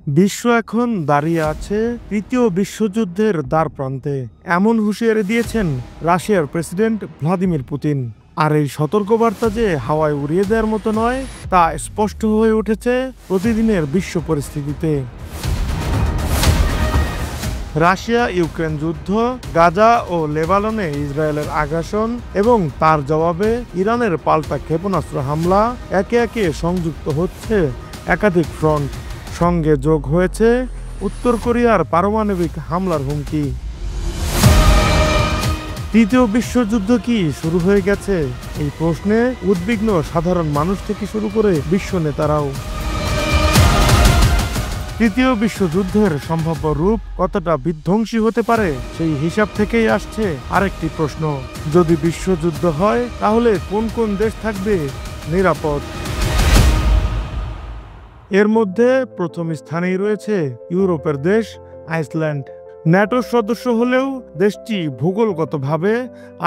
বিশ্ব এখন দাঁড়িয়ে আছে তৃতীয় বিশ্বযুদ্ধের দ্বারপ্রান্তে, এমন হুঁশিয়ারি দিয়েছেন রাশিয়ার প্রেসিডেন্ট ভ্লাদিমির পুতিন। আর এই সতর্কবার্তা যে হাওয়ায় উড়িয়ে দেওয়ার মতো নয়, তা স্পষ্ট হয়ে উঠেছে প্রতিদিনের বিশ্ব পরিস্থিতিতে। রাশিয়া ইউক্রেন যুদ্ধ, গাজা ও লেবাননে ইসরায়েলের আগ্রাসন এবং তার জবাবে ইরানের পাল্টা ক্ষেপণাস্ত্র হামলা একে একে সংযুক্ত হচ্ছে একাধিক ফ্রন্ট। সঙ্গে যোগ হয়েছে উত্তর কোরিয়ার পারমাণবিক হামলার হুমকি। তৃতীয় বিশ্বযুদ্ধ কি শুরু হয়ে গেছে? এই প্রশ্নে উদ্বিগ্ন সাধারণ মানুষ থেকে শুরু করে বিশ্ব নেতারাও। তৃতীয় বিশ্বযুদ্ধের সম্ভাব্য রূপ কতটা বিধ্বংসী হতে পারে, সেই হিসাব থেকেই আসছে আরেকটি প্রশ্ন। যদি বিশ্বযুদ্ধ হয়, তাহলে কোন কোন দেশ থাকবে নিরাপদ? এর মধ্যে প্রথম স্থানেই রয়েছে ইউরোপের দেশ আইসল্যান্ড। ন্যাটোর সদস্য হলেও দেশটি ভূগোলগতভাবে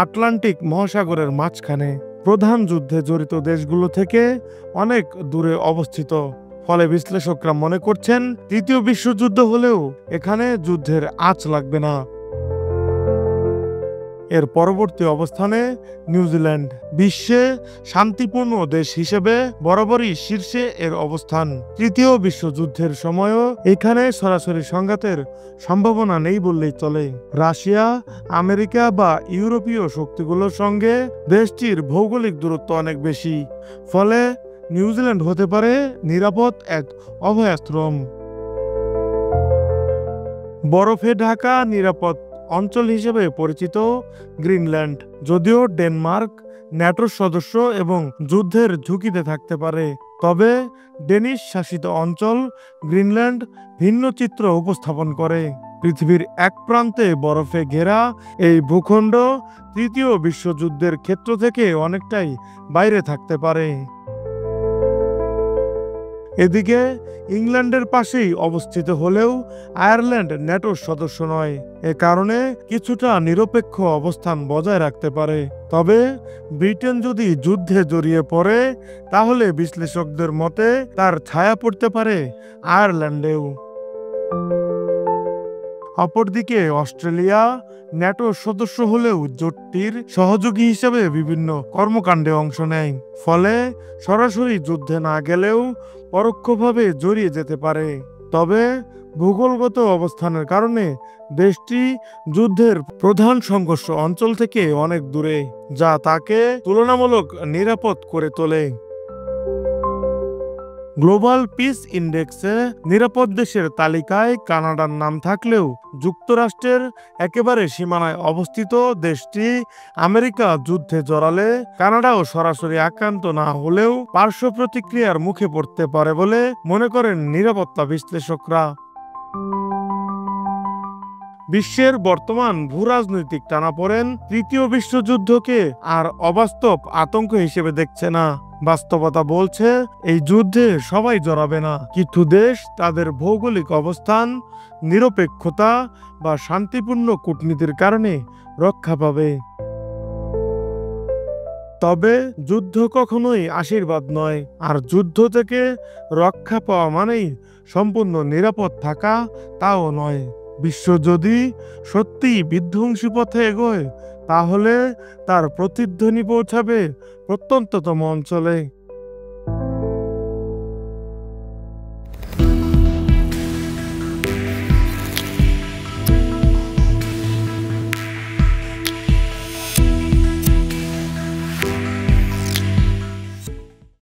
আটলান্টিক মহাসাগরের মাঝখানে, প্রধান যুদ্ধে জড়িত দেশগুলো থেকে অনেক দূরে অবস্থিত। ফলে বিশ্লেষকরা মনে করছেন, তৃতীয় বিশ্বযুদ্ধ হলেও এখানে যুদ্ধের আঁচ লাগবে না। এর পরবর্তী অবস্থানে নিউজিল্যান্ড। বিশ্বে শান্তিপূর্ণ দেশ হিসেবে বরাবরই শীর্ষে এর অবস্থান। তৃতীয় বিশ্বযুদ্ধের সময়ও এখানে সরাসরি সংঘাতের সম্ভাবনা নেই বললেই চলে। রাশিয়া, আমেরিকা বা ইউরোপীয় শক্তিগুলোর সঙ্গে দেশটির ভৌগোলিক দূরত্ব অনেক বেশি। ফলে নিউজিল্যান্ড হতে পারে নিরাপদ এক অভয়াশ্রম। বরফে ঢাকা নিরাপদ অঞ্চল হিসেবে পরিচিত গ্রিনল্যান্ড। যদিও ডেনমার্ক ন্যাটোর সদস্য এবং যুদ্ধের ঝুঁকিতে থাকতে পারে, তবে ডেনিশ শাসিত অঞ্চল গ্রিনল্যান্ড ভিন্ন চিত্র উপস্থাপন করে। পৃথিবীর এক প্রান্তে বরফে ঘেরা এই ভূখণ্ড তৃতীয় বিশ্বযুদ্ধের ক্ষেত্র থেকে অনেকটাই বাইরে থাকতে পারে। এদিকে ইংল্যান্ডের পাশেই অবস্থিত হলেও আয়ারল্যান্ড ন্যাটোর সদস্য নয়। এ কারণে কিছুটা নিরপেক্ষ অবস্থান বজায় রাখতে পারে। তবে ব্রিটেন যদি যুদ্ধে জড়িয়ে পড়ে, তাহলে বিশ্লেষকদের মতে তার ছায়া পড়তে পারে আয়ারল্যান্ডেও। অপরদিকে অস্ট্রেলিয়া ন্যাটোর সদস্য হলেও জোটটির সহযোগী হিসেবে বিভিন্ন কর্মকাণ্ডে অংশ নেয়। ফলে সরাসরি যুদ্ধে না গেলেও পরোক্ষভাবে জড়িয়ে যেতে পারে। তবে ভূগোলগত অবস্থানের কারণে দেশটি যুদ্ধের প্রধান সংঘর্ষ অঞ্চল থেকে অনেক দূরে, যা তাকে তুলনামূলক নিরাপদ করে তোলে। গ্লোবাল পিস ইন্ডেক্সে নিরাপদ দেশের তালিকায় কানাডার নাম থাকলেও যুক্তরাষ্ট্রের একেবারে সীমানায় অবস্থিত দেশটি আমেরিকা যুদ্ধে জড়ালে কানাডাও সরাসরি আক্রান্ত না হলেও পার্শ্ব প্রতিক্রিয়ার মুখে পড়তে পারে বলে মনে করেন নিরাপত্তা বিশ্লেষকরা। বিশ্বের বর্তমান ভূরাজনৈতিক টানাপোড়েন তৃতীয় বিশ্বযুদ্ধকে আর অবাস্তব আতঙ্ক হিসেবে দেখছে না। বাস্তবতা বলছে, এই যুদ্ধে সবাই জড়াবে না। কিছু দেশ তাদের ভৌগোলিক অবস্থান, নিরপেক্ষতা বা শান্তিপূর্ণ কূটনীতির কারণে রক্ষা পাবে। তবে যুদ্ধ কখনোই আশীর্বাদ নয়, আর যুদ্ধ থেকে রক্ষা পাওয়া মানেই সম্পূর্ণ নিরাপদ থাকা তাও নয়। বিশ্ব যদি সত্যি বিধ্বংসী পথে এগোয়, তাহলে তার প্রতিধ্বনি পৌঁছাবে প্রত্যন্ততম অঞ্চলে।